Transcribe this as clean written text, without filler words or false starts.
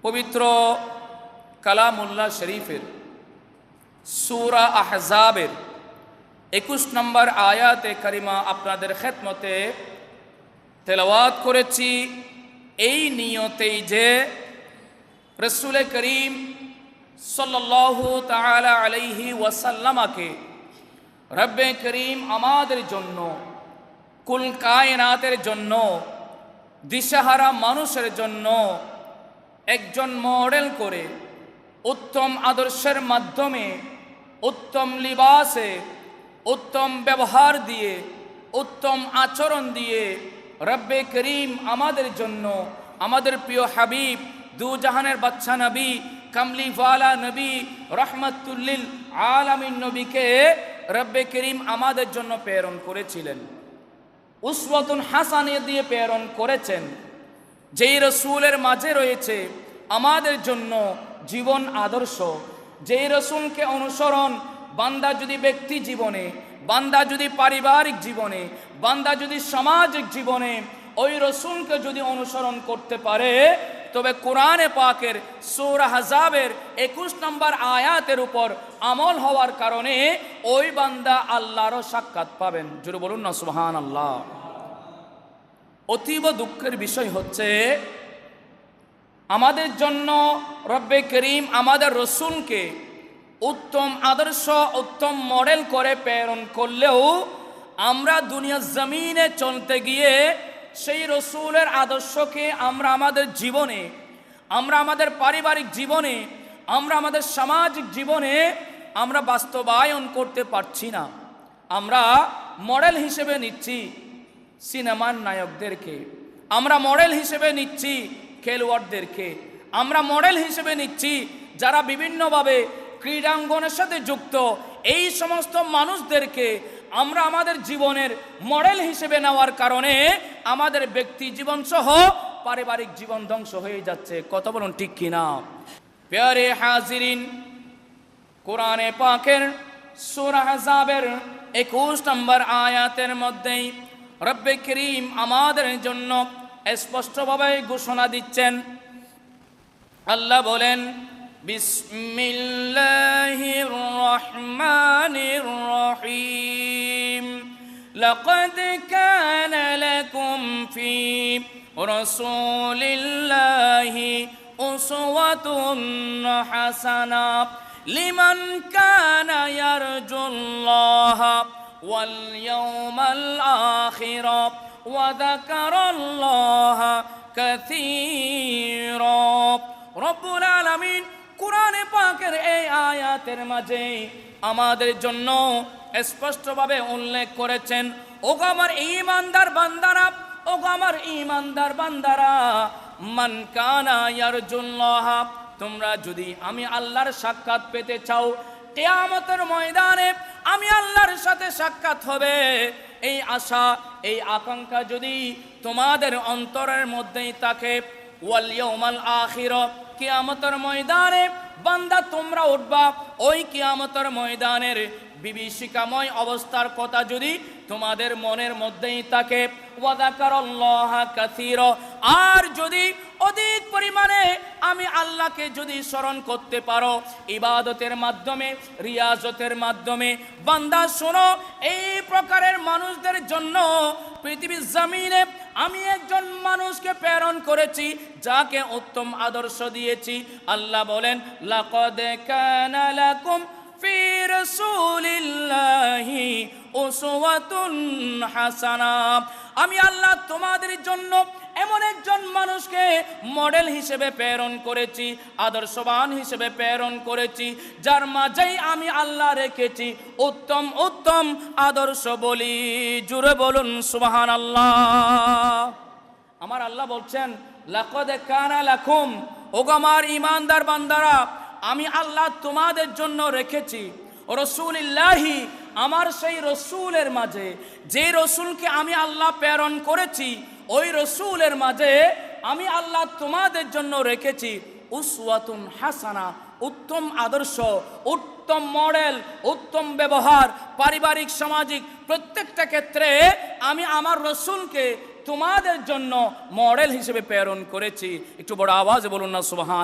পবিত্র কালামুল্লাহ শরীফের সূরা আহজাবের 21 নম্বর আয়াতে কারিমা আপনাদের খেদমতে তেলাওয়াত করেছি এই নিয়তেই যে রাসূল করিম সাল্লাল্লাহু তাআলা আলাইহি ওয়াসাল্লামকে রব্বে করিম আমাদের জন্য, কুল কায়নাতের জন্য, দিশাহারা মানুষের জন্য একজন মডেল করে উত্তম আদর্শের মাধ্যমে, উত্তম লিবাসে, উত্তম ব্যবহার দিয়ে, উত্তম আচরণ দিয়ে রব্বে করিম আমাদের জন্য আমাদের প্রিয় হাবিব দু জাহানের বাদশা নবী কামলিওয়ালা নবী রহমাতুল্লিল আলামিন নবীকে রব্বে করিম আমাদের জন্য প্রেরণ করেছিলেন। উসওয়াতুন হাসানা দিয়ে প্রেরণ করেছেন, যেই রসুলের মাঝে রয়েছে আমাদের জন্য জীবন আদর্শ। যেই রসুলকে অনুসরণ বান্দা যদি ব্যক্তি জীবনে, বান্দা যদি পারিবারিক জীবনে, বান্দা যদি সামাজিক জীবনে ওই রসুলকে যদি অনুসরণ করতে পারে, তবে কোরআনে পাকের সূরা আহজাবের 21 নম্বর আয়াতের উপর আমল হওয়ার কারণে ওই বান্দা আল্লাহরও সাক্ষাৎ পাবেন। জোরে বলুন না সুবহানাল্লাহ। অতীব দুঃখের বিষয় হচ্ছে আমাদের জন্য রব্বে করিম আমাদের রসুলকে উত্তম আদর্শ, উত্তম মডেল করে প্রেরণ করলেও আমরা দুনিয়ার জমিনে চলতে গিয়ে সেই রসুলের আদর্শকে আমরা আমাদের জীবনে, আমরা আমাদের পারিবারিক জীবনে, আমরা আমাদের সামাজিক জীবনে আমরা বাস্তবায়ন করতে পারছি না। আমরা মডেল হিসেবে নিচ্ছি সিনেমার নায়কদেরকে, আমরা মডেল হিসেবে নিচ্ছি খেলোয়াড়দেরকে, আমরা মডেল হিসেবে নিচ্ছি যারা বিভিন্নভাবে ক্রীড়াঙ্গনের সাথে যুক্ত এই সমস্ত মানুষদেরকে আমরা আমাদের জীবনের মডেল হিসেবে নেওয়ার কারণে আমাদের ব্যক্তি জীবন সহ পারিবারিক জীবন ধ্বংস হয়ে যাচ্ছে। কথা বলুন ঠিক কিনা? প্যারে হাজিরিন, কোরআনে পাকের সূরা আহজাবের 21 নম্বর আয়াতের মধ্যেই রব্বে করিম আমাদের জন্য স্পষ্টভাবে ঘোষণা দিচ্ছেন। আল্লাহ বলেন, বিসমিল্লাহির রহমানির রহিম, লাকাদ কানা লাকুম ফি রাসূলিল্লাহি উসওয়াতুন হাসানা লিমান কানা ইয়ারজুল্লাহা ওয়াল ইয়াওমাল আখির ওয়া যাকারাল্লাহা কাসীরা। রব্বুল আলামিন কোরআনে পাকের এই আয়াতের মাঝে আমাদের জন্য স্পষ্টভাবে উল্লেখ করেছেন, ওগো আমার ঈমানদার বান্দারা, ওগো আমার ঈমানদার বান্দারা, মান কানা ইয়ারজুল্লাহ, তোমরা যদি আমি আল্লাহর সাক্ষাৎ পেতে চাও, কিয়ামতের ময়দানে আমি আল্লাহর সাথে সাক্ষাৎ হবে, এই আশা, এই আকাঙ্ক্ষা যদি তোমাদের অন্তরের মধ্যেই থাকে, ওয়াল ইয়াউমাল আখির, কিয়ামতের ময়দানে বান্দা তোমরা উঠবা, ওই কিয়ামতের ময়দানের বিভীষিকাময় অবস্থার কথা যদি তোমাদের মনের মধ্যেই থাকে, ওয়া যাকারাল্লাহা কাসীরা, আর যদি অধিক পরিমাণে আমি আল্লাহকে যদি স্মরণ করতে পারো ইবাদতের মাধ্যমে, রিয়াজতের মাধ্যমে, বান্দা শোনো, এই প্রকারের মানুষদের জন্য পৃথিবীর জমিনে আমি একজন মানুষকে প্রেরণ করেছি যাকে উত্তম আদর্শ দিয়েছি। আল্লাহ বলেন, লাকাদ কানা লাকুম ফি রাসূলিল্লাহি উসওয়াতুন হাসানা, আমি আল্লাহ তোমাদের জন্য এমন একজন মানুষকে মডেল হিসেবে প্রেরণ করেছি, আদর্শবান হিসেবে প্রেরণ করেছি, যার মাঝেই আমি আল্লাহ রেখেছি উত্তম উত্তম আদর্শ বলি। জুড়ে বলুন সুবহানাল্লাহ। আমার আল্লাহ বলছেন, লাকাদ কানা লাকুম, ওগো আমার ঈমানদার বান্দারা, আমি আল্লাহ তোমাদের জন্য রেখেছি রাসূলুল্লাহি, আমার সেই রসুলের মাঝে, যে রসুলকে আমি আল্লাহ প্রেরণ করেছি, ওই রসুলের মাঝে আমি আল্লাহ তোমাদের জন্য রেখেছি উসওয়াতুন হাসানা, উত্তম আদর্শ, উত্তম মডেল, উত্তম ব্যবহার, পারিবারিক সামাজিক প্রত্যেকটা ক্ষেত্রে আমি আমার রসুলকে তোমাদের জন্য মডেল হিসেবে প্রেরণ করেছি। একটু বড় আওয়াজে বলুন না সুবহান।